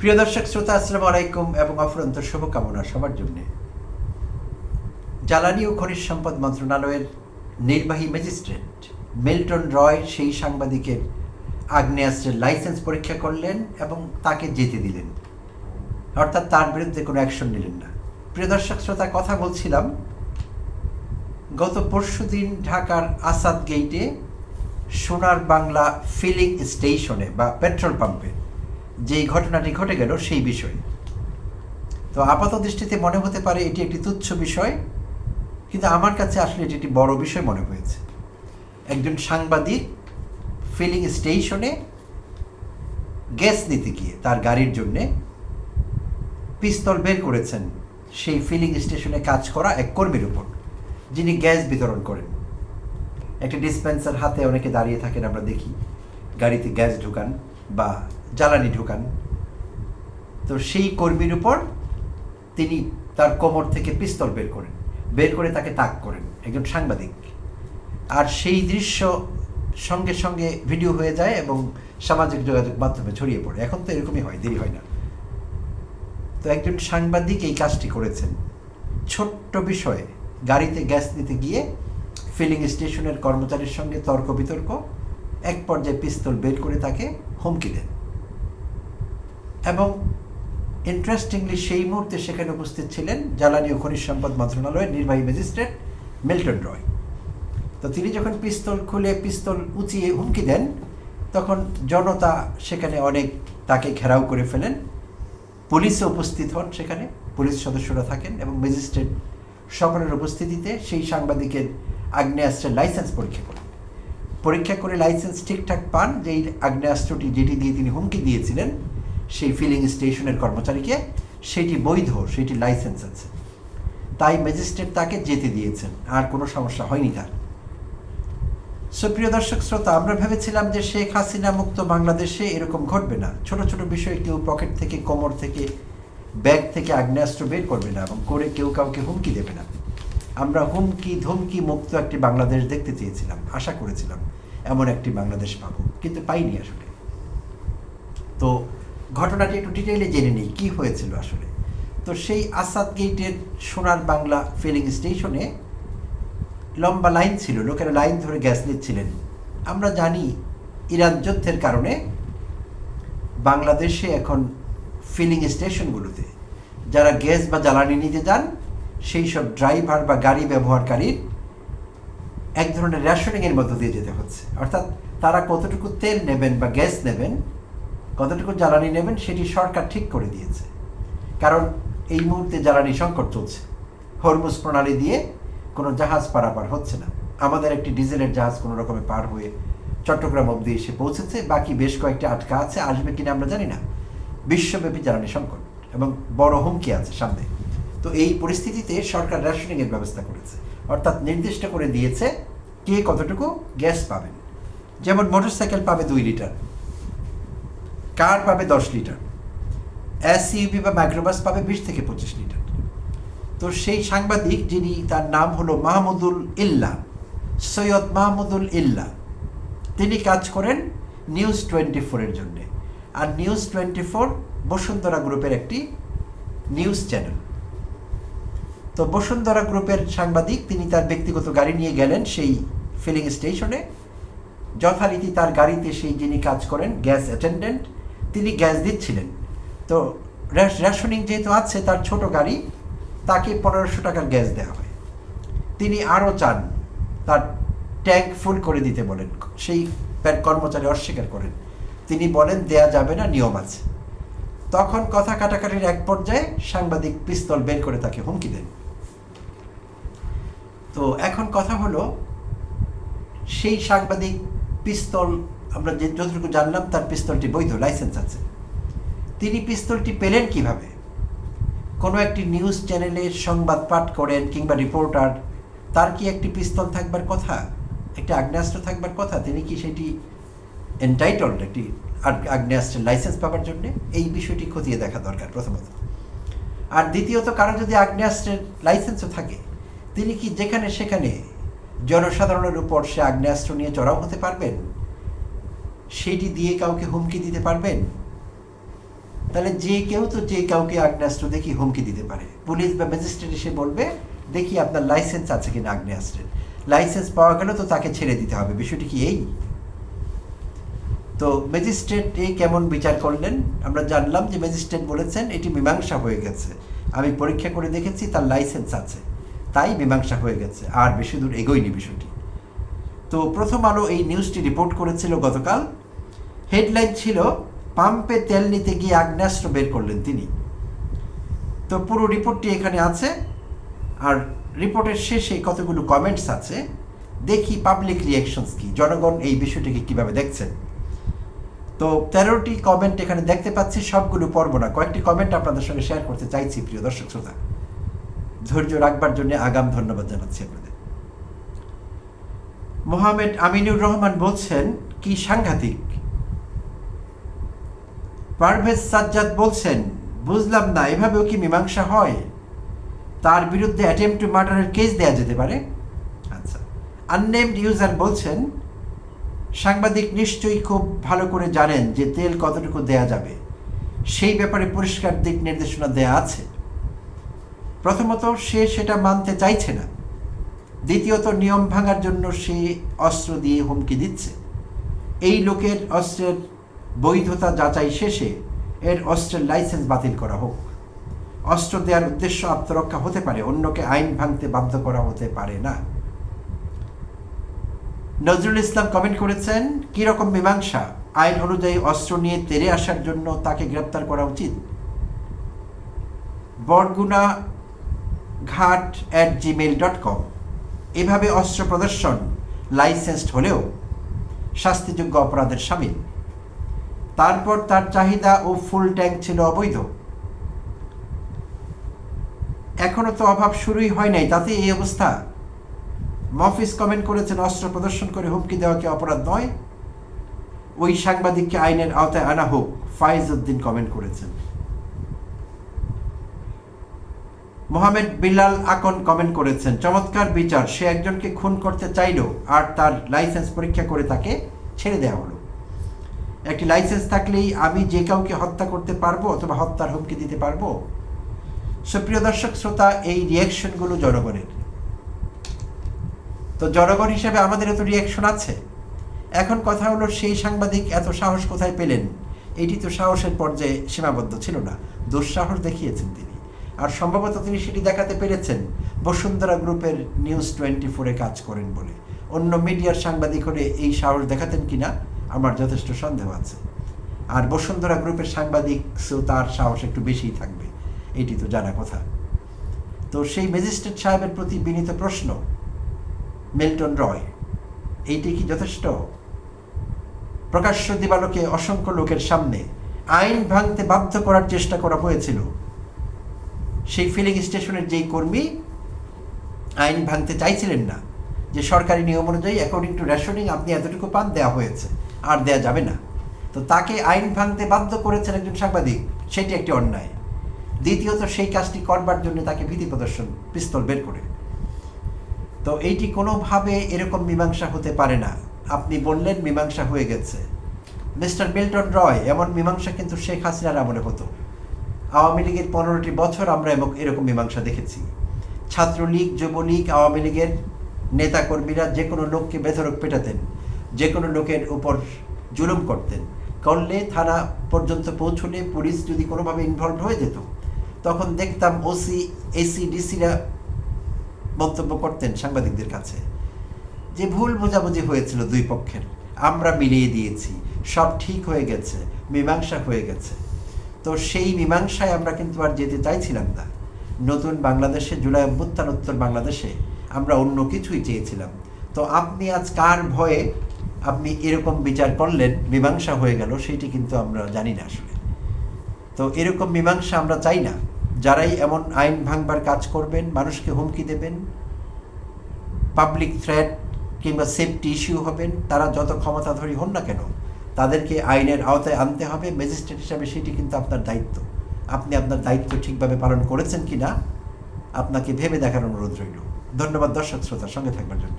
প্রিয় দর্শক শ্রোতা, আসসালামু আলাইকুম এবং অফুরন্ত শুভকামনা সবার জন্য। জ্বালানি ও খনিজ সম্পদ মন্ত্রণালয়ের নির্বাহী ম্যাজিস্ট্রেট মিল্টন রয় সেই সাংবাদিকের আগ্নেয়াস্ত্রের লাইসেন্স পরীক্ষা করলেন এবং তাকে যেতে দিলেন, অর্থাৎ তার বিরুদ্ধে কোনো অ্যাকশন নিলেন না। প্রিয় দর্শক শ্রোতা, কথা বলছিলাম গত পরশুদিন ঢাকার আসাদ গেইটে সোনার বাংলা ফিলিং স্টেশনে বা পেট্রোল পাম্পে যেই ঘটনাটি ঘটে গেল সেই বিষয়ে। তো আপাত দৃষ্টিতে মনে হতে পারে এটি একটি তুচ্ছ বিষয়, কিন্তু আমার কাছে আসলে এটি একটি বড় বিষয় মনে হয়েছে। একজন সাংবাদিক ফিলিং স্টেশনে গ্যাস নিতে গিয়ে তার গাড়ির জন্যে পিস্তল বের করেছেন সেই ফিলিং স্টেশনে কাজ করা এক কর্মীর উপর, যিনি গ্যাস বিতরণ করেন। একটা ডিসপেন্সার হাতে অনেকে দাঁড়িয়ে থাকেন, আমরা দেখি গাড়িতে গ্যাস ঢুকান বা জ্বালানি ঢুকান। তো সেই কর্মীর উপর তিনি তার কোমর থেকে পিস্তল বের করে তাকে তাক করেন, একজন সাংবাদিক। আর সেই দৃশ্য সঙ্গে সঙ্গে ভিডিও হয়ে যায় এবং সামাজিক যোগাযোগ মাধ্যমে ছড়িয়ে পড়ে। এখন তো এরকমই হয়, দেরি হয় না। তো একজন সাংবাদিক এই কাজটি করেছেন ছোট্ট বিষয়ে, গাড়িতে গ্যাস নিতে গিয়ে ফিলিং স্টেশনের কর্মচারীর সঙ্গে তর্ক বিতর্ক, এক পর্যায়ে পিস্তল বের করে তাকে হুমকি দেন। এবং ইন্টারেস্টিংলি সেই মুহূর্তে সেখানে উপস্থিত ছিলেন জ্বালানি ও খনিজ সম্পদ মন্ত্রণালয়ের নির্বাহী ম্যাজিস্ট্রেট মিল্টন রয়। তো তিনি যখন পিস্তল খুলে পিস্তল উঁচিয়ে হুমকি দেন, তখন জনতা সেখানে অনেক তাকে ঘেরাও করে ফেলেন। পুলিশও উপস্থিত হন, সেখানে পুলিশ সদস্যরা থাকেন এবং ম্যাজিস্ট্রেট সকলের উপস্থিতিতে সেই সাংবাদিকের আগ্নেয়াস্ত্রের লাইসেন্স পরীক্ষা করে লাইসেন্স ঠিকঠাক পান। যেই আগ্নেয়াস্ত্রটি যেটি দিয়ে তিনি হুমকি দিয়েছিলেন সেই ফিলিং স্টেশনের কর্মচারীকে, সেটি বৈধ, সেটি লাইসেন্স আছে। তাই ম্যাজিস্ট্রেট তাকে যেতে দিয়েছেন, আর কোনো সমস্যা হয়নি তার। সুপ্রিয় দর্শক শ্রোতা, আমরা ভেবেছিলাম যে শেখ হাসিনা মুক্ত বাংলাদেশে এরকম ঘটবে না। ছোট ছোট বিষয়ে কেউ পকেট থেকে, কোমর থেকে, ব্যাগ থেকে আগ্নেয়াস্ত্র বের করবে না এবং করে কেউ কাউকে হুমকি দেবে না। আমরা হুমকি ধমকি মুক্ত একটি বাংলাদেশ দেখতে চেয়েছিলাম, আশা করেছিলাম এমন একটি বাংলাদেশ পাবো, কিন্তু পাইনি আসলে। তো ঘটনাটি একটু ডিটেইলে জেনে নিই কী হয়েছিল আসলে। তো সেই আসাদ গেইটের সোনার বাংলা ফিলিং স্টেশনে লম্বা লাইন ছিল, লোকেরা লাইন ধরে গ্যাস নিচ্ছিলেন। আমরা জানি ইরান যুদ্ধের কারণে বাংলাদেশে এখন ফিলিং স্টেশনগুলোতে যারা গ্যাস বা জ্বালানি নিতে যান, সেই সব ড্রাইভার বা গাড়ি ব্যবহারকারীর এক ধরনের রেশনিংয়ের মধ্য দিয়ে যেতে হচ্ছে। অর্থাৎ তারা কতটুকু তেল নেবেন বা গ্যাস নেবেন, কতটুকু জ্বালানি নেবেন, সেটি সরকার ঠিক করে দিয়েছে। কারণ এই মুহূর্তে জ্বালানি সংকট চলছে, হরমুজ প্রণালী দিয়ে কোনো জাহাজ পারাপার হচ্ছে না। আমাদের একটি ডিজেলের জাহাজ কোনো রকমে পার হয়ে চট্টগ্রাম অবধি এসে পৌঁছেছে, বাকি বেশ কয়েকটি আটকা আছে, আসবে কিনা আমরা জানি না। বিশ্বব্যাপী জ্বালানি সংকট এবং বড় হুমকি আছে সামনে। তো এই পরিস্থিতিতে সরকার রেশনিংয়ের ব্যবস্থা করেছে, অর্থাৎ নির্দিষ্ট করে দিয়েছে কে কতটুকু গ্যাস পাবেন। যেমন মোটরসাইকেল পাবে 2 লিটার, কার পাবে 10 লিটার, এসইউভি বা মাইক্রোবাস পাবে 20 থেকে 25 লিটার। তো সেই সাংবাদিক, যিনি তার নাম হলো সৈয়দ মাহমুদুল ইল্লা, তিনি কাজ করেন নিউজ 24-এর জন্যে। আর নিউজ 24 বসুন্ধরা গ্রুপের একটি নিউজ চ্যানেল। তো বসুন্ধরা গ্রুপের সাংবাদিক, তিনি তার ব্যক্তিগত গাড়ি নিয়ে গেলেন সেই ফিলিং স্টেশনে। যথারীতি তার গাড়িতে সেই যিনি কাজ করেন গ্যাস অ্যাটেন্ডেন্ট, তিনি গ্যাস দিচ্ছিলেন। তো রেশনিং যেহেতু আছে, তার ছোট গাড়ি, তাকে 1500 টাকার গ্যাস দেওয়া হয়। তিনি আরও চান, তার ট্যাঙ্ক ফুল করে দিতে বলেন। সেই কর্মচারী অস্বীকার করেন, তিনি বলেন দেয়া যাবে না, নিয়ম আছে। তখন কথা কাটাকাটির এক পর্যায়ে সাংবাদিক পিস্তল বের করে তাকে হুমকি দেন। তো এখন কথা হলো, সেই সাংবাদিক পিস্তল, আমরা যতটুকু জানলাম তার পিস্তলটি বৈধ, লাইসেন্স আছে। তিনি পিস্তলটি পেলেন কিভাবে? কোনো একটি নিউজ চ্যানেলের সংবাদ পাঠ করেন কিংবা রিপোর্টার, তার কি একটি পিস্তল থাকবার কথা, একটি আগ্নেয়াস্ত্র থাকবার কথা? তিনি কি সেটি এন্টাইটলড একটি আগ্নেয়াস্ত্রের লাইসেন্স পাওয়ার জন্য? এই বিষয়টি খতিয়ে দেখা দরকার প্রথমত। আর দ্বিতীয়ত, কারো যদি আগ্নেয়াস্ত্রের লাইসেন্সও থাকে, তিনি কি যেখানে সেখানে জনসাধারণের উপর সে আগ্নেয়াস্ত্র নিয়ে চড়াও হতে পারবেন? সেটি দিয়ে কাউকে হুমকি দিতে পারবেন? তাহলে যে কেউ তো যে কাউকে আগ্নেয়াস্ত্র দেখি হুমকি দিতে পারে। পুলিশ বা ম্যাজিস্ট্রেট এসে বলবে দেখি আপনার লাইসেন্স আছে কিনা আগ্নেয়াস্ত্রের, লাইসেন্স পাওয়া গেল তো তাকে ছেড়ে দিতে হবে। বিষয়টি কি এই? তো ম্যাজিস্ট্রেট এই কেমন বিচার করলেন? আমরা জানলাম যে ম্যাজিস্ট্রেট বলেছেন এটি মীমাংসা হয়ে গেছে, আমি পরীক্ষা করে দেখেছি তার লাইসেন্স আছে, তাই মীমাংসা হয়ে গেছে, আর বেশি দূর এগোয়নি বিষয়টি। তো প্রথম আলো এই নিউজটি রিপোর্ট করেছিল গতকাল। হেডলাইন ছিল পাম্পে তেল নিতে গিয়ে আগ্নেয়াস্ত্র বের করলেন তিনি। তো পুরো রিপোর্টটি এখানে আছে, আর রিপোর্টের শেষে কতগুলো কমেন্টস আছে। দেখি পাবলিক রিয়াকশনস কি, জনগণ এই বিষয়টিকে কিভাবে দেখছেন। তো 13টি কমেন্ট এখানে দেখতে পাচ্ছি, সবগুলো পড়ব না, কয়েকটি কমেন্ট আপনাদের সঙ্গে শেয়ার করতে চাইছি। প্রিয় দর্শক শ্রোতা, ধৈর্য রাখবার জন্য আগাম ধন্যবাদ জানাচ্ছি আপনাদের। মোহাম্মদ আমিনুর রহমান বলছেন কি সাংঘাতিক। পারভেজ সাজ্জাদ বলছেন বুঝলাম না, এভাবেও কি মীমাংসা হয়? তার বিরুদ্ধে অ্যাটেম্প টু মার্ডারের কেস দেওয়া যেতে পারে। আচ্ছা। আননেমড ইউজার বলছেন সাংবাদিক নিশ্চয়ই খুব ভালো করে জানেন যে তেল কতটুকু দেয়া যাবে, সেই ব্যাপারে পরিষ্কার দিক নির্দেশনা দেয়া আছে। প্রথমত সে সেটা মানতে চাইছে না, দ্বিতীয়ত নিয়ম ভাঙার জন্য সে অস্ত্র দিয়ে হুমকি দিচ্ছে। এই লোকের অস্ত্রের বৈধতা যাচাই শেষে এর অস্ত্রের লাইসেন্স বাতিল করা হোক। অস্ত্র দেওয়ার উদ্দেশ্য আত্মরক্ষা হতে পারে, অন্যকে আইন ভাঙতে বাধ্য করা হতে পারে না। নজরুল ইসলাম কমেন্ট করেছেন কিরকম মীমাংসা? আইন অনুযায়ী অস্ত্র নিয়ে তেরে আসার জন্য তাকে গ্রেপ্তার করা উচিত। বরগুনা ঘাট@gmail.com। এভাবে অস্ত্র প্রদর্শন লাইসেন্সড হলেও শাস্তিযোগ্য অপরাধের শামিল। তারপর তার চাহিদা ও ফুল ট্যাঙ্ক ছিল অবৈধ। এখনো তো অভাব শুরুই হয় নাই, তাতে এই অবস্থা। মফিজ কমেন্ট করেছেন অস্ত্র প্রদর্শন করে হুমকি দেওয়া কি অপরাধ নয়? ওই সাংবাদিককে আইনের আওতায় আনা হোক, ফাইজ উদ্দিন কমেন্ট করেছেন। মোহাম্মদ বিলাল আকন কমেন্ট করেছেন চমৎকার বিচার, সে একজনকে খুন করতে চাইল আর তার লাইসেন্স পরীক্ষা করে তাকে ছেড়ে দেওয়া হলো। একটি লাইসেন্স থাকলেই আমি যে কাউকে হত্যা করতে পারবো অথবা হত্যার হুমকি দিতে পারবো। সুপ্রিয় দর্শক শ্রোতা, এই রিয়াকশনগুলো জনগণের। তো জনগণ হিসেবে আমাদেরও তো রিয়াকশন আছে। এখন কথা হলো সেই সাংবাদিক এত সাহস কোথায় পেলেন? এটি তো সাহসের পর্যায়ে সীমাবদ্ধ ছিল না, দুঃসাহস দেখিয়েছেন তিনি। আর সম্ভবত তিনি সেটি দেখাতে পেরেছেন বসুন্ধরা গ্রুপের নিউজ 24-এ কাজ করেন বলে। অন্য মিডিয়ার সাংবাদিক হলে এই সাহস দেখাতেন কিনা আমার যথেষ্ট সন্দেহ আছে। আর বসুন্ধরা গ্রুপের সাংবাদিক তার সাহস একটু বেশিই থাকবে, এটি তো জানা কথা। তো সেই ম্যাজিস্ট্রেট সাহেবের প্রতি বিনীত প্রশ্ন, মিল্টন রয়, এইটি কি যথেষ্ট? প্রকাশ্য দিবালোকে অসংখ্য লোকের সামনে আইন ভাঙতে বাধ্য করার চেষ্টা করা হয়েছিল। সেই ফিলিং স্টেশনের যেই কর্মী আইন ভাঙতে চাইছিলেন না, যে সরকারি নিয়ম অনুযায়ী অ্যাকর্ডিং টু রেশনিং আপনি এতটুকু পান, দেওয়া হয়েছে, আর দেয়া যাবে না, তো তাকে আইন ভাঙতে বাধ্য করেছেন একজন সাংবাদিক, সেটি একটি অন্যায়। দ্বিতীয়ত সেই কাজটি করবার জন্য তাকে ভীতি প্রদর্শন, পিস্তল বের করে। তো এইটি কোনোভাবে এরকম মীমাংসা হতে পারে না। আপনি বললেন মীমাংসা হয়ে গেছে। মিস্টার মিল্টন রয়, এমন মীমাংসা কিন্তু শেখ হাসিনার আমলে হতো। আওয়ামী লীগের 15টি বছর আমরা এরকম মীমাংসা দেখেছি। ছাত্রলীগ, যুবলীগ, আওয়ামী লীগের নেতাকর্মীরা যে কোনো লোককে বেধড়ক পেটাতেন, যে কোনো লোকের উপর জুলুম করতেন, করলে থানা পর্যন্ত পৌঁছলে পুলিশ যদি কোনোভাবে ইনভলভ হয়ে যেত, তখন দেখতাম ওসি, এসি, ডিসিরা মন্তব্য করতেন সাংবাদিকদের কাছে যে ভুল বোঝাবুঝি হয়েছিল দুই পক্ষের, আমরা মিলিয়ে দিয়েছি, সব ঠিক হয়ে গেছে, মীমাংসা হয়ে গেছে। তো সেই মীমাংসায় আমরা কিন্তু আর যেতে চাইছিলাম না। নতুন বাংলাদেশে, জুলাই অভ্যুত্থানোত্তর বাংলাদেশে আমরা অন্য কিছুই চেয়েছিলাম। তো আপনি আজ কার ভয়ে আপনি এরকম বিচার করলেন, মীমাংসা হয়ে গেল, সেইটি কিন্তু আমরা জানি না আসলে। তো এরকম মীমাংসা আমরা চাই না। যারাই এমন আইন ভাঙবার কাজ করবেন, মানুষকে হুমকি দেবেন, পাবলিক থ্রেট কিংবা সেফটি ইস্যু হবেন, তারা যত ক্ষমতাধরী হন না কেন, তাদেরকে আইনের আওতায় আনতে হবে। ম্যাজিস্ট্রেট হিসাবে সেটি কিন্তু আপনার দায়িত্ব। আপনি আপনার দায়িত্ব ঠিকভাবে পালন করেছেন কিনা আপনাকে ভেবে দেখার অনুরোধ রইল। ধন্যবাদ দর্শক শ্রোতার সঙ্গে থাকবার জন্য।